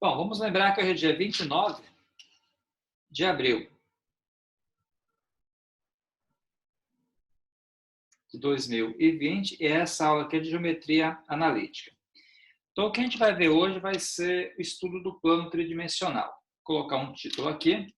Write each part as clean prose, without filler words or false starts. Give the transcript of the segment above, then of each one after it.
Bom, vamos lembrar que hoje é dia 29 de abril de 2020 e essa aula aqui é de geometria analítica. Então, o que a gente vai ver hoje vai ser o estudo do plano tridimensional. Vou colocar um título aqui.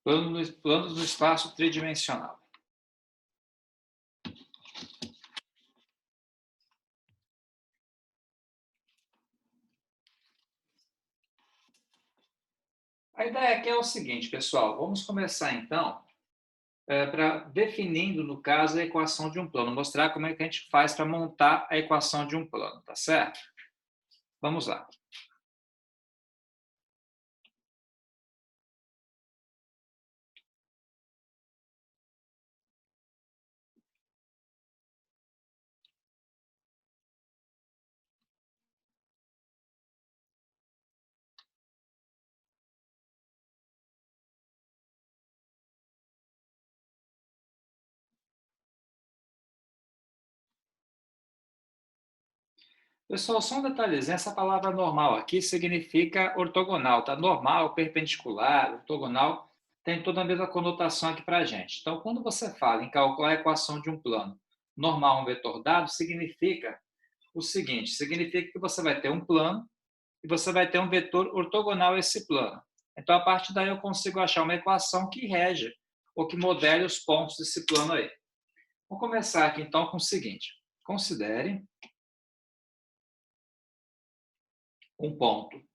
Planos no espaço tridimensional. A ideia aqui é o seguinte, pessoal. Vamos começar, então, definindo, no caso, a equação de um plano. Mostrar como é que a gente faz para montar a equação de um plano, tá certo? Vamos lá. Pessoal, só um detalhezinho, essa palavra normal aqui significa ortogonal, tá? Normal, perpendicular, ortogonal, tem toda a mesma conotação aqui para a gente. Então, quando você fala em calcular a equação de um plano normal, um vetor dado, significa o seguinte, significa que você vai ter um plano e você vai ter um vetor ortogonal a esse plano. Então, a partir daí eu consigo achar uma equação que rege ou que modele os pontos desse plano aí. Vamos começar aqui, então, com o seguinte. Considere um ponto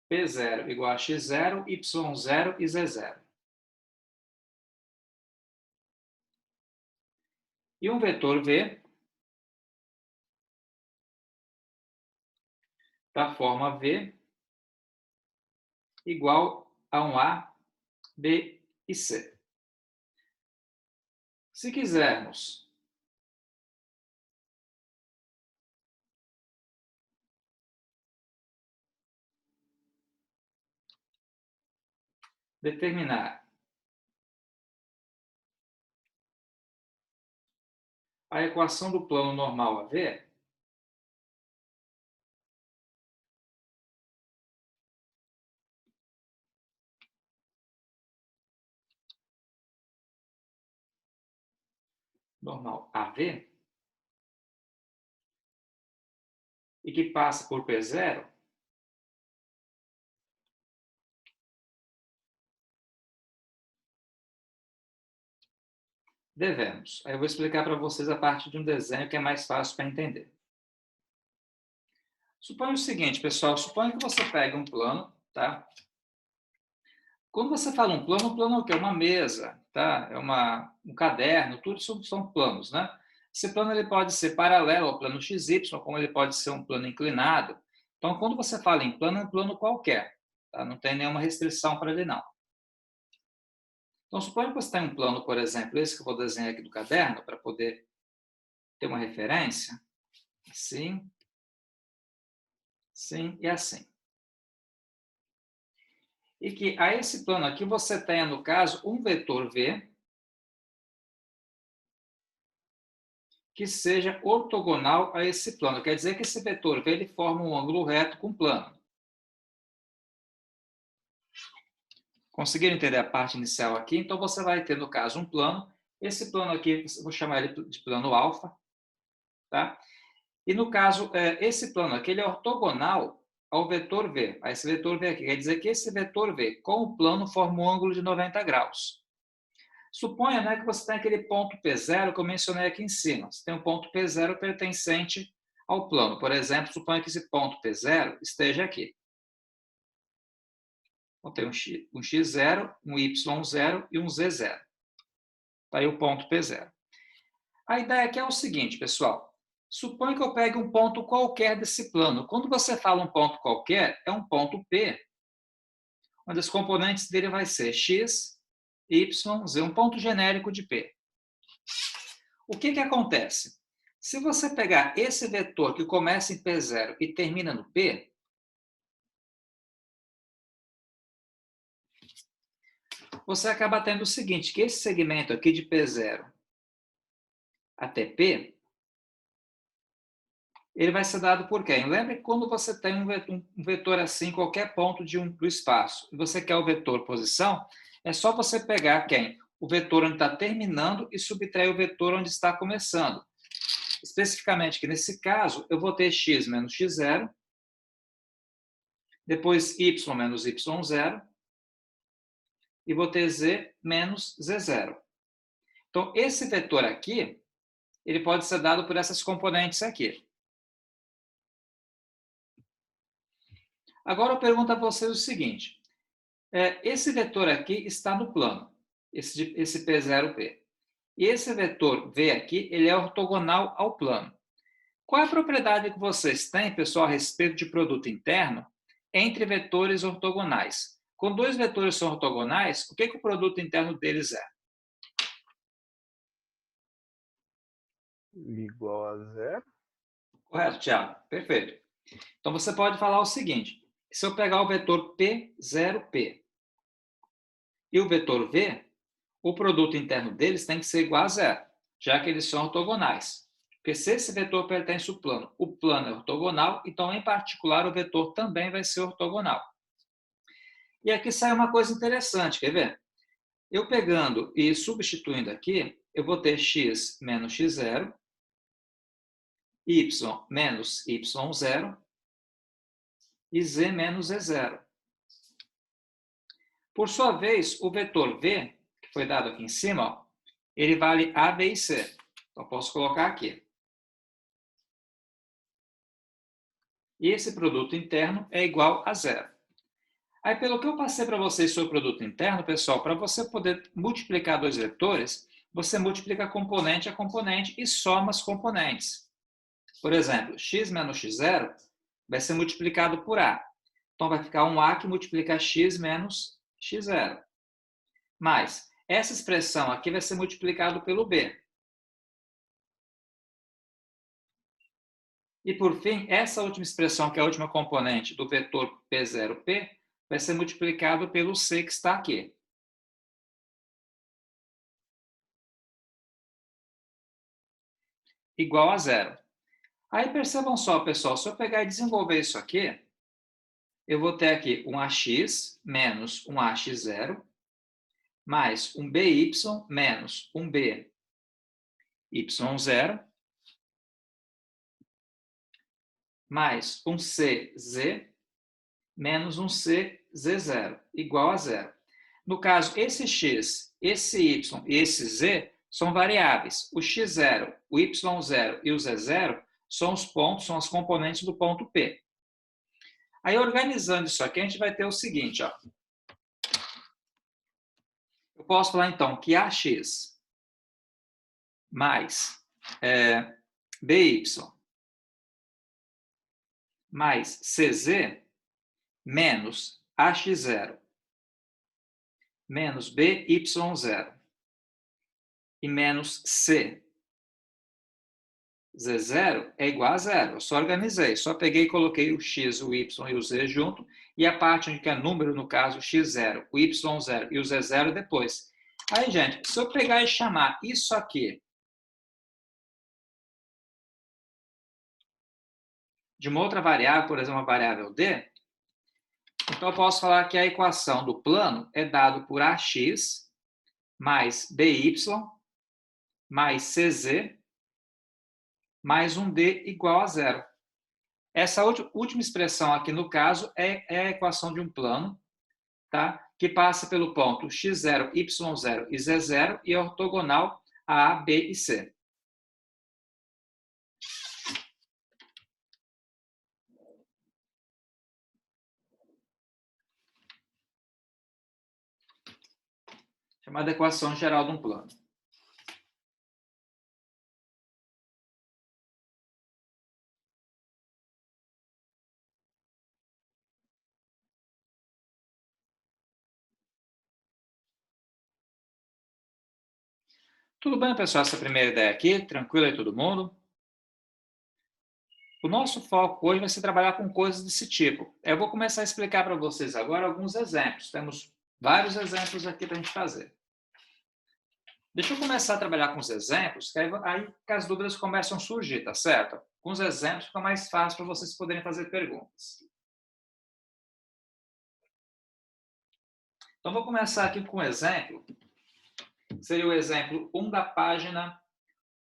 P0 igual a x0, y0 e z0. E um vetor V da forma V igual a um A, B e C. Se quisermos determinar a equação do plano normal a V, normal AV, e que passa por P0, devemos. Aí eu vou explicar para vocês a partir de um desenho que é mais fácil para entender. Suponha o seguinte, pessoal, suponha que você pega um plano, tá? Quando você fala um plano é o quê? Uma mesa, tá? É um caderno, tudo isso são planos, né? Esse plano ele pode ser paralelo ao plano XY, como ele pode ser um plano inclinado. Então, quando você fala em plano, é um plano qualquer, tá? Não tem nenhuma restrição para ele, não. Então, suponha que você tem um plano, por exemplo, esse que eu vou desenhar aqui do caderno, para poder ter uma referência. Assim, assim e assim. E que a esse plano aqui você tenha, no caso, um vetor V que seja ortogonal a esse plano. Quer dizer que esse vetor V ele forma um ângulo reto com o plano. Conseguiram entender a parte inicial aqui? Então, você vai ter, no caso, um plano. Esse plano aqui, eu vou chamar ele de plano alfa. Tá? E, no caso, esse plano aqui ele é ortogonal ao vetor V. A esse vetor V aqui. Quer dizer que esse vetor V com o plano forma um ângulo de 90 graus. Suponha, né, que você tem aquele ponto P0 que eu mencionei aqui em cima. Você tem um ponto P0 pertencente ao plano. Por exemplo, suponha que esse ponto P0 esteja aqui. Então, tem um x0, um y0 e um z0. Está aí o ponto P0. A ideia aqui é o seguinte, pessoal. Suponha que eu pegue um ponto qualquer desse plano. Quando você fala um ponto qualquer, é um ponto P, onde os componentes dele vai ser x, y, z, um ponto genérico de P. O que acontece? Se você pegar esse vetor que começa em P0 e termina no P, você acaba tendo o seguinte, que esse segmento aqui de P0 até P, ele vai ser dado por quem? Lembre que quando você tem um vetor assim em qualquer ponto do espaço, e você quer o vetor posição, é só você pegar quem? O vetor onde está terminando e subtrair o vetor onde está começando. Especificamente que nesse caso, eu vou ter x menos x0, depois y menos y0, e vou ter z menos z0. Então, esse vetor aqui, ele pode ser dado por essas componentes aqui. Agora eu pergunto a vocês o seguinte, esse vetor aqui está no plano, esse P0P. E esse vetor V aqui, ele é ortogonal ao plano. Qual é a propriedade que vocês têm, pessoal, a respeito de produto interno entre vetores ortogonais? Quando dois vetores são ortogonais, o que o produto interno deles é? Igual a zero. Correto, Thiago? Perfeito. Então, você pode falar o seguinte, se eu pegar o vetor P0P e o vetor V, o produto interno deles tem que ser igual a zero, já que eles são ortogonais. Porque se esse vetor pertence ao plano, o plano é ortogonal, então, em particular, o vetor também vai ser ortogonal. E aqui sai uma coisa interessante, quer ver? Eu pegando e substituindo aqui, eu vou ter x menos x0, y menos y0 e z menos z0. Por sua vez, o vetor v, que foi dado aqui em cima, ó, ele vale a, b e c. Então, posso colocar aqui. E esse produto interno é igual a zero. Aí, pelo que eu passei para vocês sobre o produto interno, pessoal, para você poder multiplicar dois vetores, você multiplica componente a componente e soma as componentes. Por exemplo, x menos x0 vai ser multiplicado por a. Então, vai ficar um a que multiplica x menos x0. Mas essa expressão aqui vai ser multiplicado pelo b. E, por fim, essa última expressão, que é a última componente do vetor P0P, vai ser multiplicado pelo C que está aqui. Igual a zero. Aí percebam só, pessoal, se eu pegar e desenvolver isso aqui, eu vou ter aqui um AX menos um AX0, mais um BY menos um BY0, mais um CZ menos um CZ0, igual a zero. No caso, esse x, esse y e esse z são variáveis. O x0, o y0 e o z0 são os pontos, são as componentes do ponto P. Aí, organizando isso aqui, a gente vai ter o seguinte, ó. Eu posso falar, então, que AX mais BY mais CZ menos AX0 menos BY0 e menos C Z0 é igual a zero. Eu só organizei, só peguei e coloquei o x, o y e o z junto, e a parte onde que é número, no caso, o x0, o y0 e o z0 depois. Aí, gente, se eu pegar e chamar isso aqui de uma outra variável, por exemplo, a variável d, então eu posso falar que a equação do plano é dado por ax mais by mais cz mais um d igual a zero. Essa última expressão aqui, no caso, é a equação de um plano, tá? Que passa pelo ponto x0, y0 e z0 e é ortogonal a B e C. Chamada equação geral de um plano. Tudo bem, pessoal? Essa primeira ideia aqui, tranquilo aí todo mundo? O nosso foco hoje vai ser trabalhar com coisas desse tipo. Eu vou começar a explicar para vocês agora alguns exemplos. Temos vários exemplos aqui para a gente fazer. Deixa eu começar a trabalhar com os exemplos, que aí que as dúvidas começam a surgir, tá certo? Com os exemplos fica mais fácil para vocês poderem fazer perguntas. Então, vou começar aqui com um exemplo. Seria o exemplo 1 da página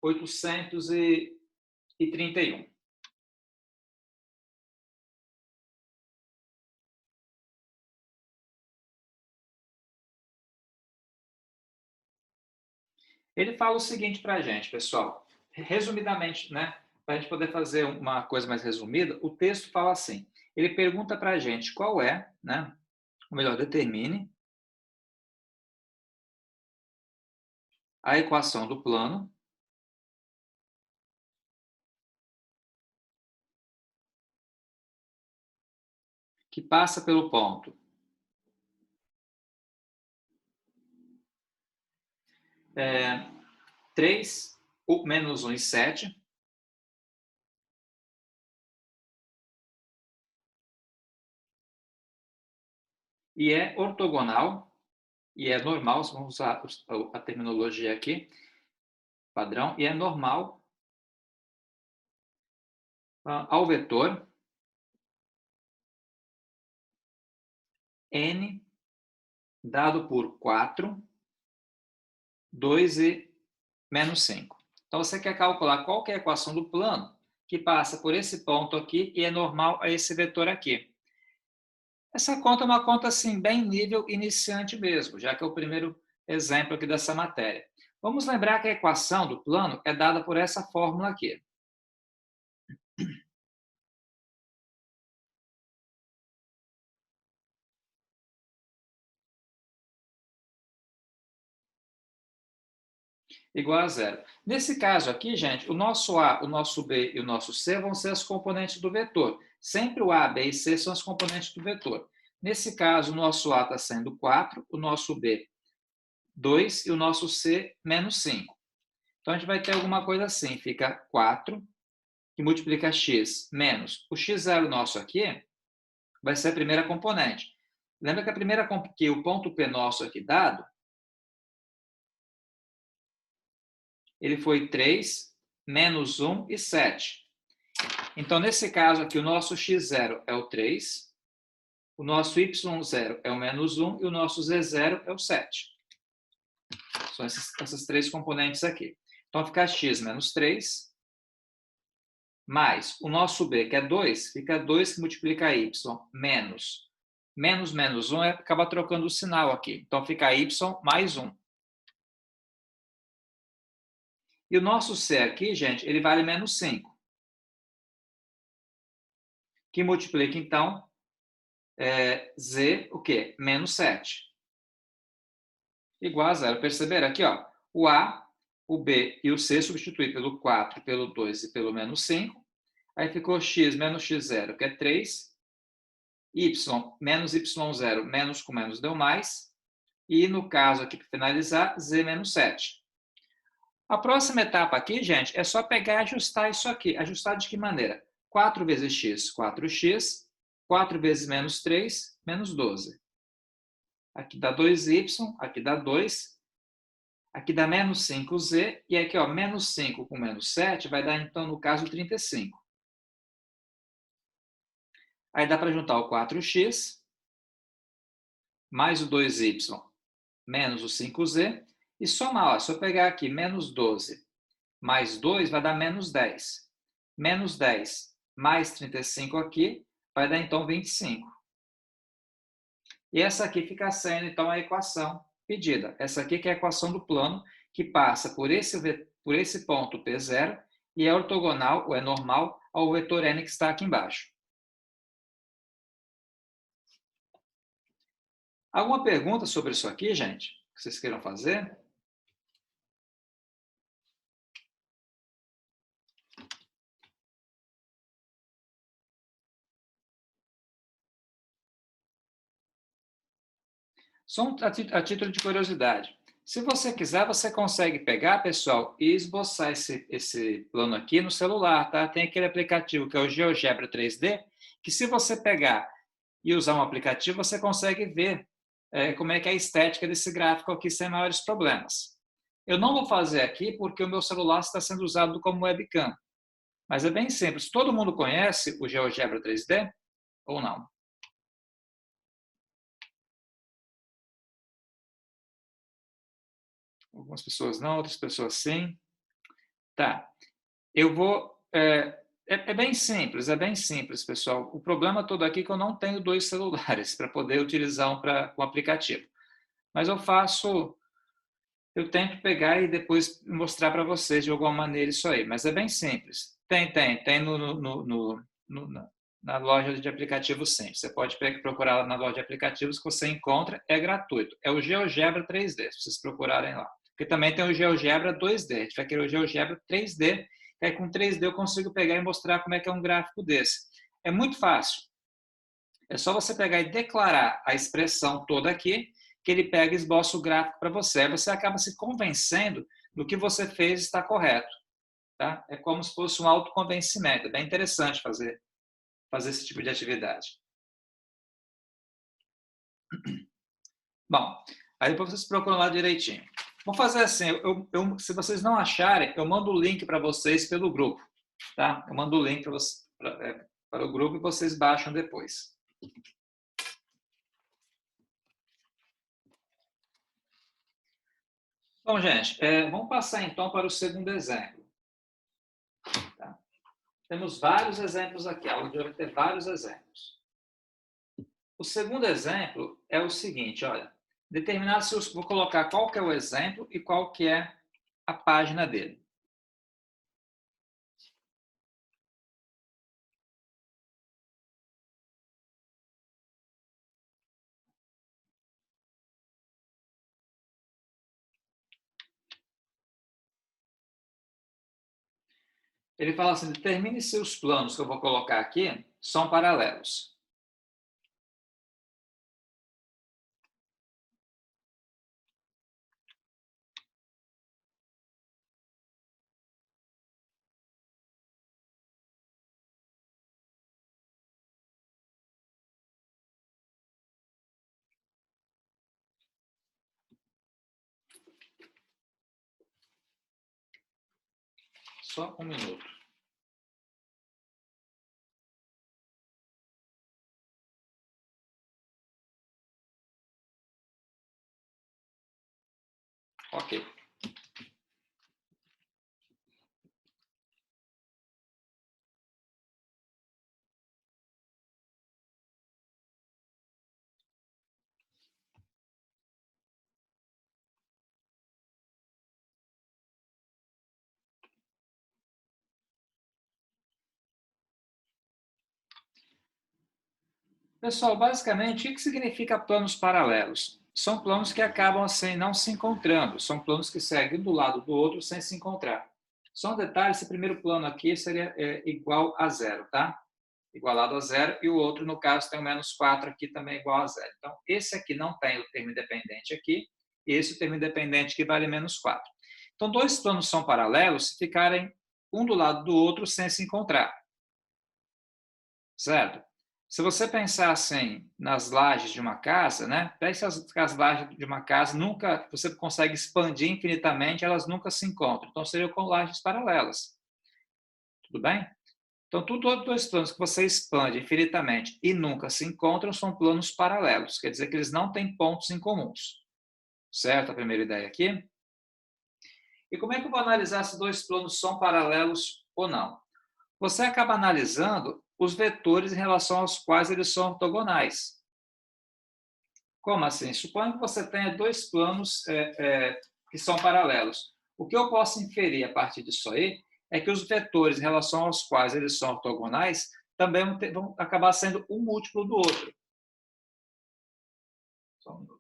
831. Ele fala o seguinte para a gente, pessoal. Resumidamente, né? Para a gente poder fazer uma coisa mais resumida, o texto fala assim. Ele pergunta para a gente qual é, né? Ou melhor, determine a equação do plano que passa pelo ponto 3, menos 1 e 7, e é ortogonal, e é normal, vamos usar a terminologia aqui, padrão, e é normal ao vetor n dado por 4, 2 e menos 5. Então, você quer calcular qual que é a equação do plano que passa por esse ponto aqui e é normal a esse vetor aqui. Essa conta é uma conta assim, bem nível iniciante mesmo, já que é o primeiro exemplo aqui dessa matéria. Vamos lembrar que a equação do plano é dada por essa fórmula aqui. Igual a zero. Nesse caso aqui, gente, o nosso A, o nosso B e o nosso C vão ser as componentes do vetor. Sempre o A, B e C são as componentes do vetor. Nesse caso, o nosso A está sendo 4, o nosso B 2 e o nosso C menos 5. Então, a gente vai ter alguma coisa assim, fica 4, que multiplica x, menos o x0 nosso aqui, vai ser a primeira componente. Lembra que o ponto P nosso aqui dado, ele foi 3, menos 1 e 7. Então, nesse caso aqui, o nosso x0 é o 3, o nosso y0 é o menos 1 e o nosso z0 é o 7. São essas três componentes aqui. Então, fica x menos 3, mais o nosso b, que é 2, fica 2 que multiplica y, menos. Menos 1 acaba trocando o sinal aqui. Então, fica y mais 1. E o nosso c aqui, gente, ele vale menos 5. Que multiplica, então, z, o quê? Menos 7. Igual a zero. Perceberam aqui, ó, o A, o B e o C substituí pelo 4, pelo 2 e pelo menos 5. Aí ficou x menos x0, que é 3. Y menos y0, menos com menos deu mais. E no caso aqui, para finalizar, z menos 7. A próxima etapa aqui, gente, é só pegar e ajustar isso aqui. Ajustar de que maneira? 4 vezes x, 4x. 4 vezes menos 3, menos 12. Aqui dá 2y, aqui dá 2. Aqui dá menos 5z, e aqui, ó, menos 5 com menos 7 vai dar, então, no caso, 35. Aí dá para juntar o 4x, mais o 2y, menos o 5z, e somar, ó, se eu pegar aqui menos 12 mais 2, vai dar menos 10. Menos 10 mais 35 aqui, vai dar, então, 25. E essa aqui fica sendo, então, a equação pedida. Essa aqui que é a equação do plano, que passa por esse ponto P0 e é ortogonal, ou é normal, ao vetor n que está aqui embaixo. Alguma pergunta sobre isso aqui, gente? Que vocês queiram fazer? Só a título de curiosidade. Se você quiser, você consegue pegar, pessoal, e esboçar esse plano aqui no celular, tá? Tem aquele aplicativo que é o GeoGebra 3D, que se você pegar e usar um aplicativo, você consegue ver como é que é a estética desse gráfico aqui sem maiores problemas. Eu não vou fazer aqui porque o meu celular está sendo usado como webcam, mas é bem simples. Todo mundo conhece o GeoGebra 3D ou não? Algumas pessoas não, outras pessoas sim. Tá. Eu vou. É bem simples, pessoal. O problema todo aqui é que eu não tenho dois celulares para poder utilizar um para o aplicativo. Mas eu tento pegar e depois mostrar para vocês de alguma maneira isso aí. Mas é bem simples. Tem na loja de aplicativos sim. Você pode procurar lá na loja de aplicativos que você encontra, é gratuito. É o GeoGebra 3D, se vocês procurarem lá. Porque também tem o GeoGebra 2D. A gente vai querer o GeoGebra 3D, que aí com 3D eu consigo pegar e mostrar como é que é um gráfico desse. É muito fácil. É só você pegar e declarar a expressão toda aqui, que ele pega e esboça o gráfico para você. Aí você acaba se convencendo do que você fez está correto. Tá? É como se fosse um autoconvencimento. É bem interessante fazer esse tipo de atividade. Bom, aí depois vocês procuram lá direitinho. Vou fazer assim, se vocês não acharem, eu mando o link para vocês pelo grupo. Tá? Eu mando o link para o grupo e vocês baixam depois. Bom, gente, vamos passar então para o segundo exemplo. Tá? Temos vários exemplos aqui, a aula de hoje vai ter vários exemplos. O segundo exemplo é o seguinte, olha, determinar se eu vou colocar qual que é o exemplo e qual que é a página dele. Ele fala assim, determine se os planos que eu vou colocar aqui são paralelos. Só um minuto. Ok. Pessoal, basicamente, o que significa planos paralelos? São planos que acabam assim não se encontrando, são planos que seguem do lado do outro sem se encontrar. Só um detalhe, esse primeiro plano aqui seria igual a zero, tá? Igualado a zero, e o outro, no caso, tem o menos 4 aqui também igual a zero. Então, esse aqui não tem o termo independente aqui, esse o termo independente que vale menos 4. Então, dois planos são paralelos se ficarem um do lado do outro sem se encontrar. Certo? Se você pensar assim nas lajes de uma casa, né? Pense as lajes de uma casa nunca você consegue expandir infinitamente, elas nunca se encontram. Então seriam com lajes paralelas. Tudo bem? Então, todos dois planos que você expande infinitamente e nunca se encontram são planos paralelos. Quer dizer que eles não têm pontos em comuns. Certo? A primeira ideia aqui. E como é que eu vou analisar se dois planos são paralelos ou não? Você acaba analisando os vetores em relação aos quais eles são ortogonais. Como assim? Suponha que você tenha dois planos que são paralelos. O que eu posso inferir a partir disso aí é que os vetores em relação aos quais eles são ortogonais também vão acabar sendo um múltiplo do outro. Só um minuto.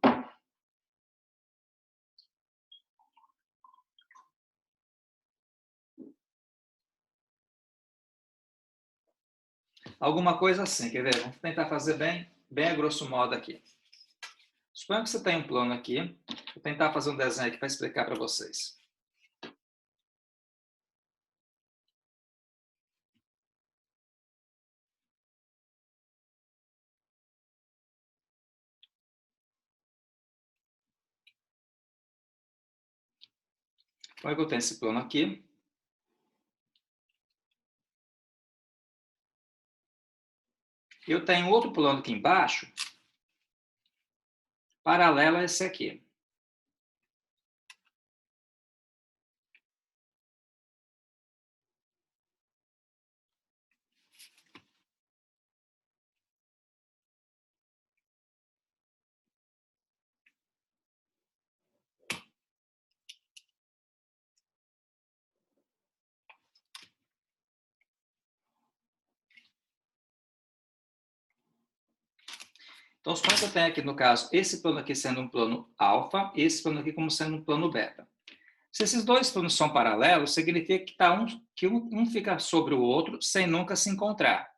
Alguma coisa assim, quer ver? Vamos tentar fazer bem a grosso modo aqui. Suponha que você tem um plano aqui. Vou tentar fazer um desenho aqui para explicar para vocês. Suponha que eu tenho esse plano aqui. Eu tenho outro plano aqui embaixo, paralelo a esse aqui. Então, suponha que eu tenho aqui, no caso, esse plano aqui sendo um plano alfa, esse plano aqui como sendo um plano beta. Se esses dois planos são paralelos, significa que um fica sobre o outro sem nunca se encontrar.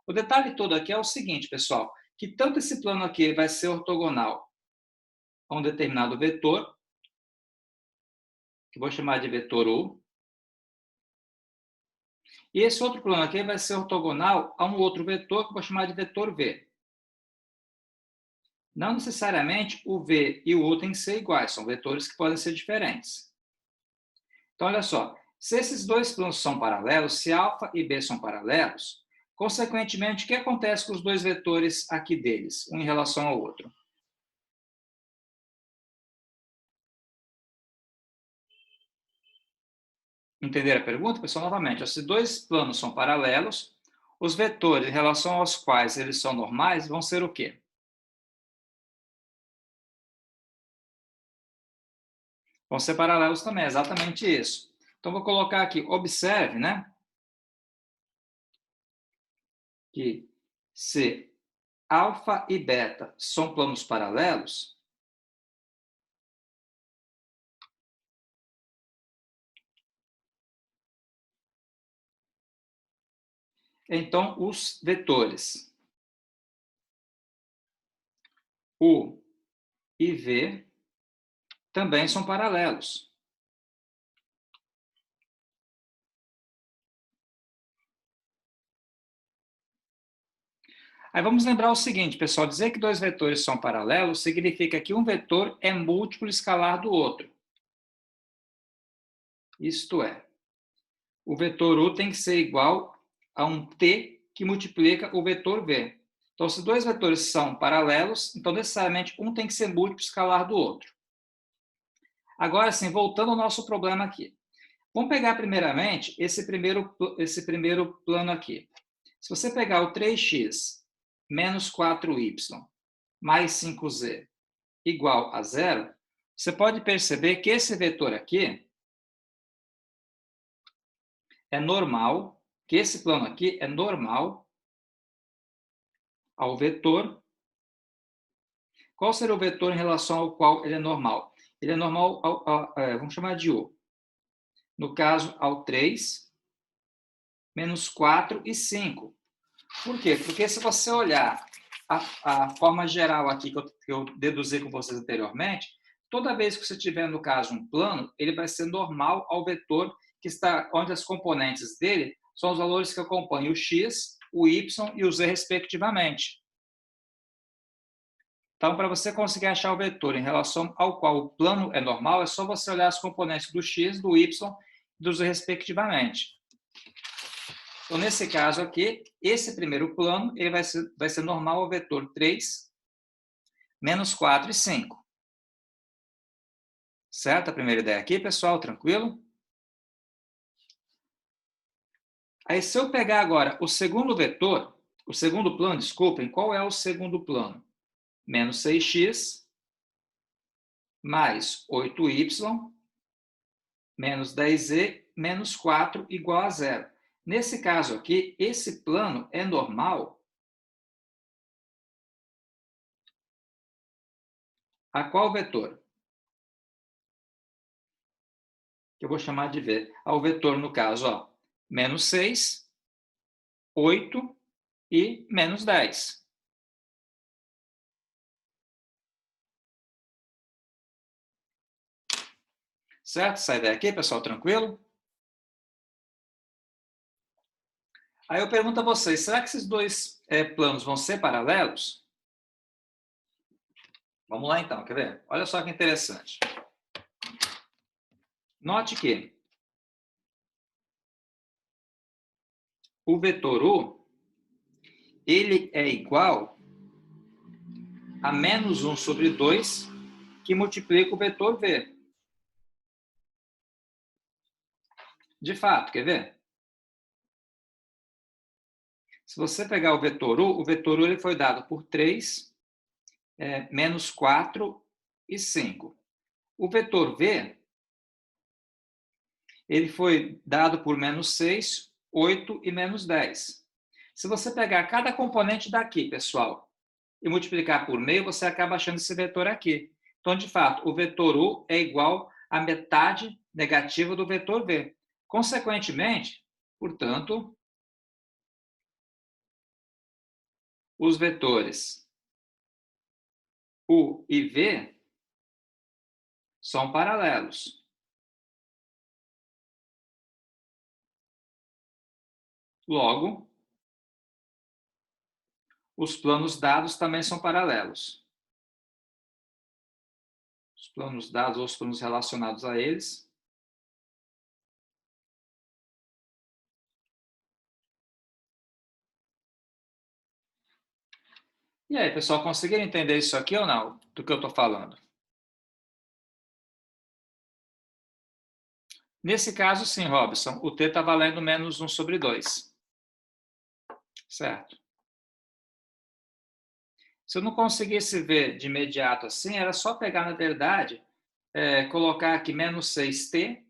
O detalhe todo aqui é o seguinte, pessoal, que tanto esse plano aqui vai ser ortogonal a um determinado vetor, que vou chamar de vetor U, e esse outro plano aqui vai ser ortogonal a um outro vetor, que vou chamar de vetor V. Não necessariamente o V e o U têm que ser iguais, são vetores que podem ser diferentes. Então, olha só, se esses dois planos são paralelos, se α e B são paralelos, consequentemente, o que acontece com os dois vetores aqui deles, um em relação ao outro? Entenderam a pergunta, pessoal? Novamente, se dois planos são paralelos, os vetores em relação aos quais eles são normais vão ser o quê? Vão ser paralelos também, exatamente isso. Então, vou colocar aqui, observe, né? Que se alfa e beta são planos paralelos, então os vetores U e V também são paralelos. Aí vamos lembrar o seguinte, pessoal, dizer que dois vetores são paralelos significa que um vetor é múltiplo escalar do outro. Isto é, o vetor U tem que ser igual a um T que multiplica o vetor V. Então, se dois vetores são paralelos, então necessariamente um tem que ser múltiplo escalar do outro. Agora sim, voltando ao nosso problema aqui. Vamos pegar primeiramente esse primeiro plano aqui. Se você pegar o 3x menos 4y mais 5z igual a zero, você pode perceber que esse vetor aqui é normal, que esse plano aqui é normal ao vetor. Qual seria o vetor em relação ao qual ele é normal? Ele é normal vamos chamar de U. No caso, ao 3, menos 4 e 5. Por quê? Porque se você olhar a forma geral aqui que eu deduzi com vocês anteriormente, toda vez que você tiver, no caso, um plano, ele vai ser normal ao vetor que está, onde as componentes dele são os valores que acompanham o x, o y e o z, respectivamente. Então, para você conseguir achar o vetor em relação ao qual o plano é normal, é só você olhar as componentes do x, do y e do z, respectivamente. Então, nesse caso aqui, esse primeiro plano ele vai ser normal ao vetor 3, menos 4 e 5. Certo? A primeira ideia aqui, pessoal, tranquilo? Aí, se eu pegar agora o segundo vetor, o segundo plano, desculpem, qual é o segundo plano? Menos 6x mais 8y menos 10z menos 4 igual a zero. Nesse caso aqui, esse plano é normal a qual vetor? Que eu vou chamar de V. Ao vetor, no caso, ó, menos 6, 8 e menos 10. Certo? Essa ideia aqui, pessoal, tranquilo? Aí eu pergunto a vocês, será que esses dois planos vão ser paralelos? Vamos lá então, quer ver? Olha só que interessante. Note que o vetor U, ele é igual a menos 1 sobre 2, que multiplica o vetor V. De fato, quer ver? Se você pegar o vetor U ele foi dado por 3, menos 4 e 5. O vetor V, ele foi dado por menos 6, 8 e menos 10. Se você pegar cada componente daqui, pessoal, e multiplicar por meio, você acaba achando esse vetor aqui. Então, de fato, o vetor U é igual à metade negativa do vetor V. Consequentemente, portanto, os vetores U e V são paralelos. Logo, os planos dados também são paralelos. Os planos dados ou os planos relacionados a eles. E aí, pessoal, conseguiram entender isso aqui ou não? Do que eu estou falando? Nesse caso, sim, Robson, o t está valendo menos 1 sobre 2. Certo? Se eu não conseguisse ver de imediato assim, era só pegar, na verdade, colocar aqui menos 6t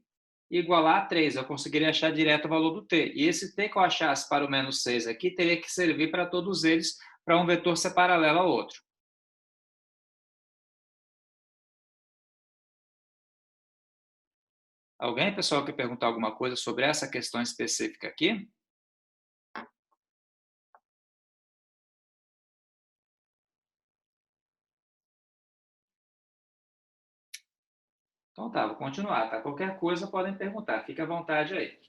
e igualar a 3. Eu conseguiria achar direto o valor do t. E esse t que eu achasse para o menos 6 aqui, teria que servir para todos eles, para um vetor ser paralelo ao outro. Alguém, pessoal, quer perguntar alguma coisa sobre essa questão específica aqui? Então tá, vou continuar, tá? Qualquer coisa podem perguntar, fique à vontade aí.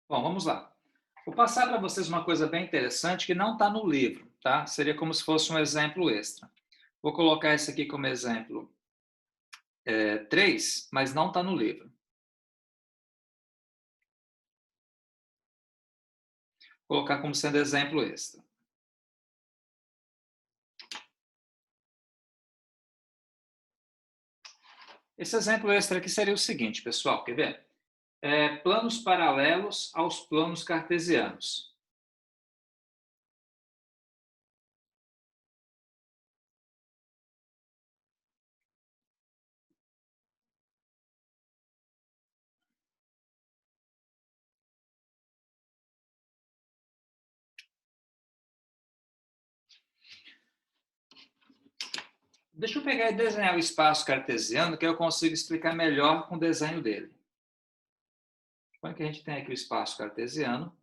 Bom, vamos lá. Vou passar para vocês uma coisa bem interessante que não está no livro, tá? Seria como se fosse um exemplo extra. Vou colocar esse aqui como exemplo 3, mas não está no livro. Vou colocar como sendo exemplo extra. Esse exemplo extra aqui seria o seguinte, pessoal, quer ver? Planos paralelos aos planos cartesianos. Deixa eu pegar e desenhar o espaço cartesiano, que eu consigo explicar melhor com o desenho dele. Então, que a gente tem aqui o espaço cartesiano.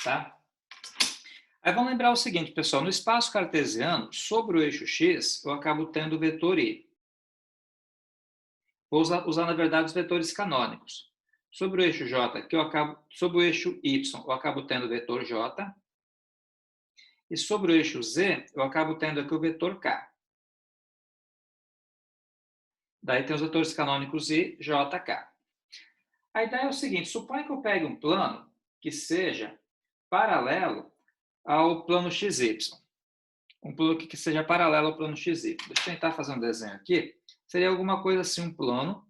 Tá? Aí vamos lembrar o seguinte, pessoal, no espaço cartesiano, sobre o eixo x, eu acabo tendo o vetor i. Vou usar, na verdade, os vetores canônicos. Sobre o eixo j, sobre o eixo y, eu acabo tendo o vetor j. E sobre o eixo z, eu acabo tendo aqui o vetor k. Daí tem os vetores canônicos i, j, k. A ideia é o seguinte, suponha que eu pegue um plano que seja paralelo ao plano xy. Um plano que seja paralelo ao plano xy. Deixa eu tentar fazer um desenho aqui. Seria alguma coisa assim, um plano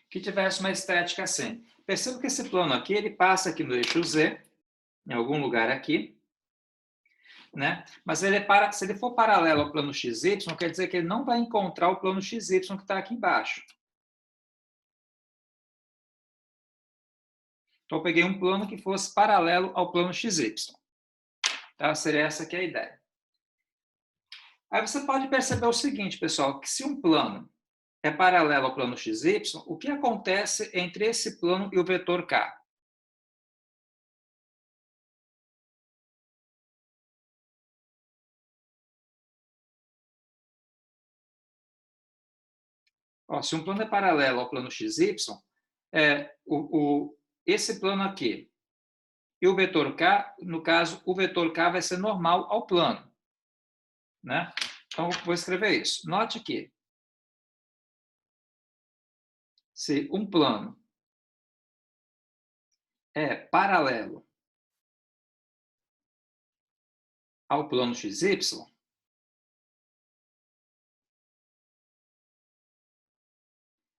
que tivesse uma estética assim. Perceba que esse plano aqui, ele passa aqui no eixo z, em algum lugar aqui, né? Mas se ele for paralelo ao plano XY, quer dizer que ele não vai encontrar o plano XY que está aqui embaixo. Então, eu peguei um plano que fosse paralelo ao plano XY. Tá? Seria essa aqui a ideia. Aí você pode perceber o seguinte, pessoal, que se um plano é paralelo ao plano XY, o que acontece entre esse plano e o vetor K? Ó, se um plano é paralelo ao plano XY, esse plano aqui e o vetor K, no caso, o vetor K vai ser normal ao plano. Né? Então, vou escrever isso. Note que se um plano é paralelo ao plano XY,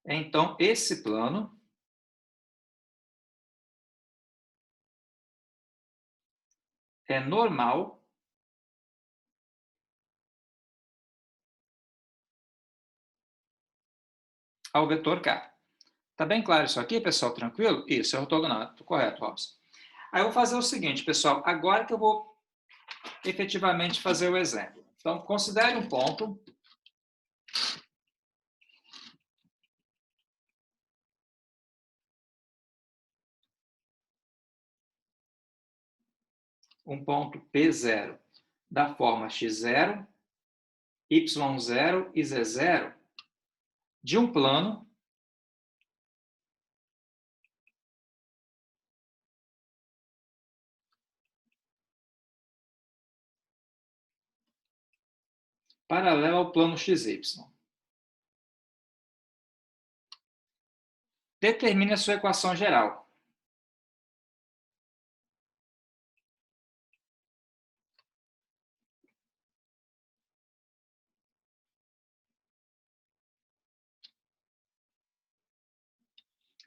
então esse plano é normal ao vetor K. Tá bem claro isso aqui, pessoal? Tranquilo? Isso, é ortogonal. Correto, Robson. Aí eu vou fazer o seguinte, pessoal. Agora que eu vou efetivamente fazer o exemplo. Então, considere um ponto. Um ponto P0 da forma x0, y0 e z0 de um plano paralelo ao plano XY. Determine a sua equação geral.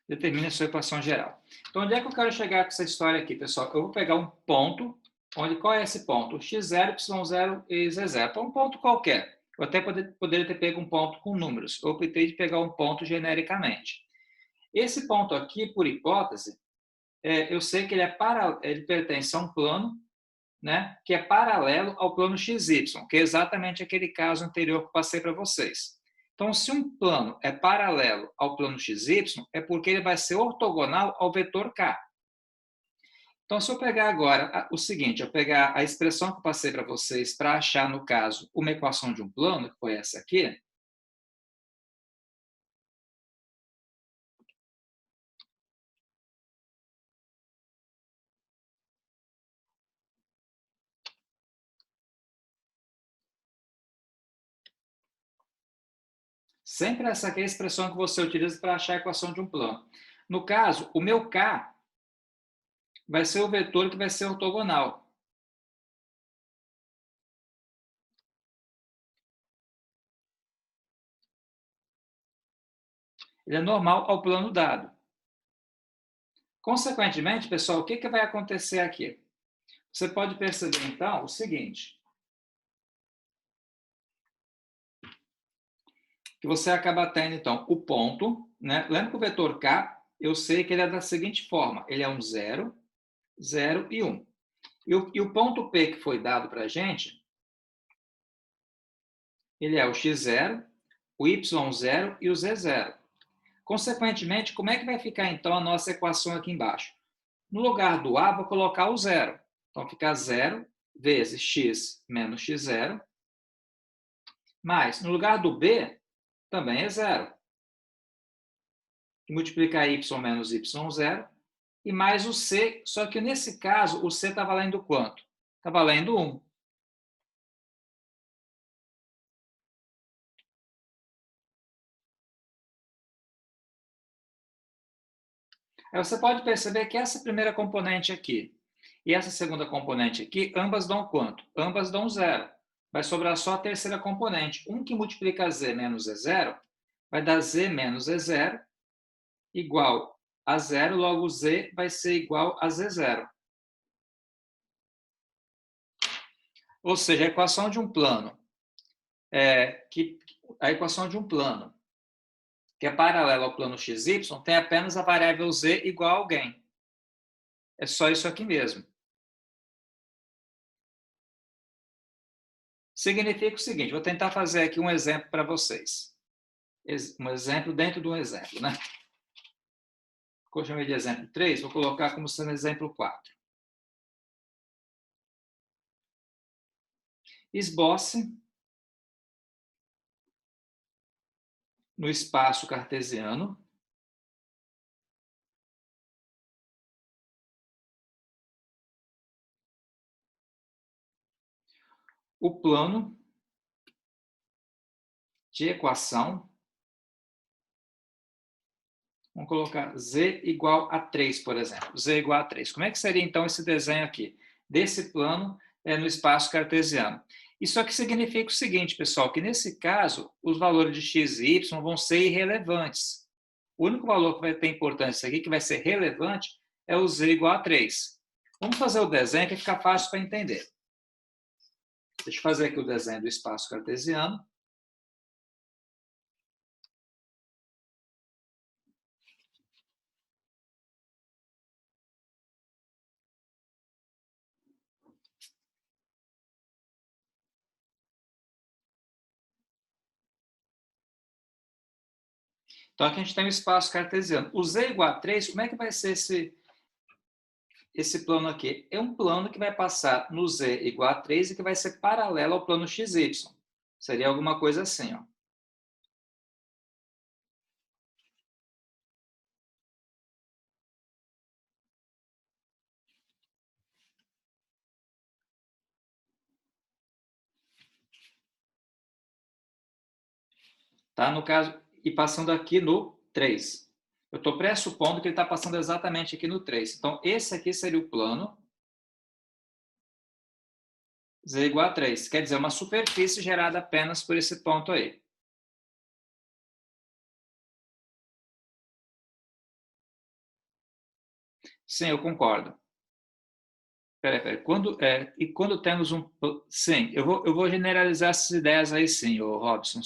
Determine a sua equação geral. Então, onde é que eu quero chegar com essa história aqui, pessoal? Eu vou pegar um ponto, qual é esse ponto? X0, Y0 e Z0. Então, um ponto qualquer. Eu até poderia ter pego um ponto com números. Eu optei de pegar um ponto genericamente. Esse ponto aqui, por hipótese, eu sei que ele pertence a um plano, né, que é paralelo ao plano XY, que é exatamente aquele caso anterior que eu passei para vocês. Então, se um plano é paralelo ao plano XY, é porque ele vai ser ortogonal ao vetor K. Então, se eu pegar agora o seguinte, eu pegar a expressão que eu passei para vocês para achar, no caso, uma equação de um plano, que foi essa aqui, sempre essa aqui é a expressão que você utiliza para achar a equação de um plano. No caso, o meu K vai ser o vetor que vai ser ortogonal. Ele é normal ao plano dado. Consequentemente, pessoal, o que vai acontecer aqui? Você pode perceber, então, o seguinte, que você acaba tendo, então, o ponto, né? Lembra que o vetor K, eu sei que ele é da seguinte forma, ele é um 0, 0 e 1. E o ponto P que foi dado para a gente, ele é o x0, o y0 e o z0. Consequentemente, como é que vai ficar, então, a nossa equação aqui embaixo? No lugar do A, vou colocar o zero. Então, fica 0 vezes x menos x0, mais, no lugar do B, também é zero. Multiplicar y menos y0, e mais o c, só que nesse caso, o c está valendo quanto? Está valendo 1. Aí você pode perceber que essa primeira componente aqui e essa segunda componente aqui, ambas dão quanto? Ambas dão 0. Vai sobrar só a terceira componente. 1 que multiplica z menos z0 vai dar z menos z0 igual a 0, logo z vai ser igual a z0. Ou seja, a equação de um plano, a equação de um plano que é paralela ao plano xy, tem apenas a variável z igual a alguém. É só isso aqui mesmo. Significa o seguinte, vou tentar fazer aqui um exemplo para vocês. Um exemplo dentro de um exemplo, né? Que eu chamei de exemplo 3, vou colocar como sendo exemplo 4. Esboce no espaço cartesiano o plano de equação, vamos colocar z igual a 3, por exemplo. Z igual a 3. Como é que seria, então, esse desenho aqui? Desse plano no espaço cartesiano. Isso aqui significa o seguinte, pessoal, que nesse caso, os valores de x e y vão ser irrelevantes. O único valor que vai ter importância aqui, que vai ser relevante, é o z igual a 3. Vamos fazer o desenho que fica fácil para entender. Deixa eu fazer aqui o desenho do espaço cartesiano. Então, aqui a gente tem um espaço cartesiano. O z igual a 3, como é que vai ser esse plano aqui? É um plano que vai passar no z igual a 3 e que vai ser paralelo ao plano xy. Seria alguma coisa assim, ó. Tá? No caso, e passando aqui no 3. Eu estou pressupondo que ele está passando exatamente aqui no 3. Então, esse aqui seria o plano z igual a 3. Quer dizer, uma superfície gerada apenas por esse ponto aí. Sim, eu concordo. Peraí. E quando temos um... Sim, eu vou generalizar essas ideias aí sim, ô Robson.